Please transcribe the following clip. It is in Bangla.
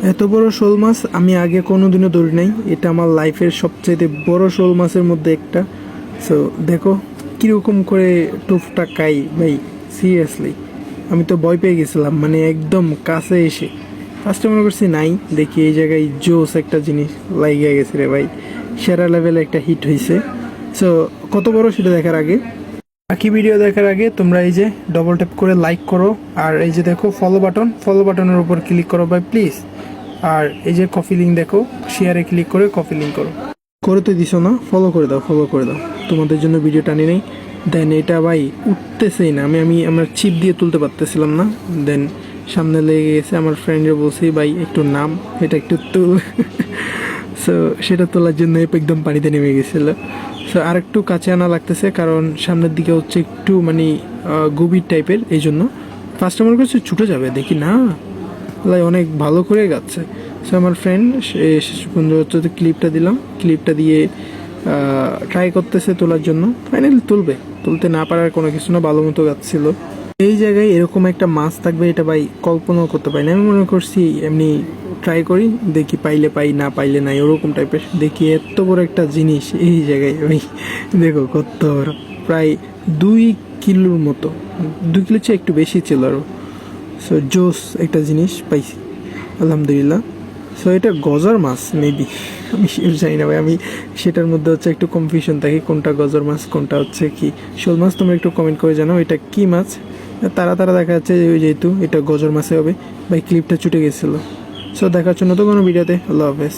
এত বড় শোল মাছ আমি আগে কোনোদিনও ধরি নাই। এটা আমার লাইফের সবচাইতে বড় শোল মাছের মধ্যে একটা। সো দেখো কীরকম করে টোপটা খাই ভাই, সিরিয়াসলি আমি তো ভয় পেয়ে গেছিলাম, মানে একদম কাছে এসে ফার্স্টে মনে করছি নাই, দেখি এই জায়গায় জোস একটা জিনিস লাগিয়ে গেছে রে ভাই, সেরা লেভেলে একটা হিট হয়েছে। সো কত বড় সেটা দেখার আগে, বাকি ভিডিও দেখার আগে তোমরা এই যে ডবল ট্যাপ করে লাইক করো, আর এই যে দেখো ফলো বাটনের উপর ক্লিক করো ভাই প্লিজ। আর এই যে কফি লিঙ্ক দেখো, শেয়ারে ক্লিক করে কফি লিঙ্ক করে তো দিছো না, ফলো করে দাও, তোমাদের জন্য ভিডিও টানি নেই। দেন এটা ভাই উঠতেছেই না, আমি আমার চিপ দিয়ে তুলতে পারতেছিলাম না। দেন সামনে লেগে গেছে, আমার ফ্রেন্ডে বলছি ভাই একটু নাম, এটা একটু তুল। সো সেটা তোলার জন্য একদম পানিতে নেমে গেছিলো। সো আর একটু কাছে আনা লাগতেছে, কারণ সামনের দিকে হচ্ছে একটু মানে গভীর টাইপের, এই জন্য ফার্স্টে মনে করছে ছুটে যাবে, দেখি না লাই অনেক ভালো করে গাচ্ছে। সো আমার ফ্রেন্ড শেষ পর্যন্ত হচ্ছে ক্লিপটা দিলাম, ক্লিপটা দিয়ে ট্রাই করতেছে তোলার জন্য, ফাইনালি তুলতে না পারার কোনো কিছু না, ভালো মতো গাচ্ছিল। এই জায়গায় এরকম একটা মাছ থাকবে এটা ভাই কল্পনাও করতে পারি না। আমি মনে করছি এমনি ট্রাই করি, দেখি পাইলে পাই না পাইলে নাই, ওরকম টাইপের। দেখি এত বড় একটা জিনিস এই জায়গায় ভাই, দেখো কত বড়, প্রায় 2 কিলোর মতো, 2 কিলোর চেয়ে একটু বেশি ছিল আরও। সো জোস একটা জিনিস পাইছি আলহামদুলিল্লাহ। সো এটা গজার মাছ মেবি, আমি শিওর জানি না ভাই, আমি সেটার মধ্যে হচ্ছে একটু কনফিউশন থাকি কোনটা গজার মাছ কোনটা হচ্ছে কি শোল মাছ। তোমরা একটু কমেন্ট করে জানাও এটা কি মাছ। তারা দেখা যাচ্ছে যেহেতু এটা গজার মাছে হবে ভাই, ক্লিপটা ছুটে গেছিলো। সো দেখার জন্য তো কোনো ভিডিওতে, আল্লাহ হাফেজ।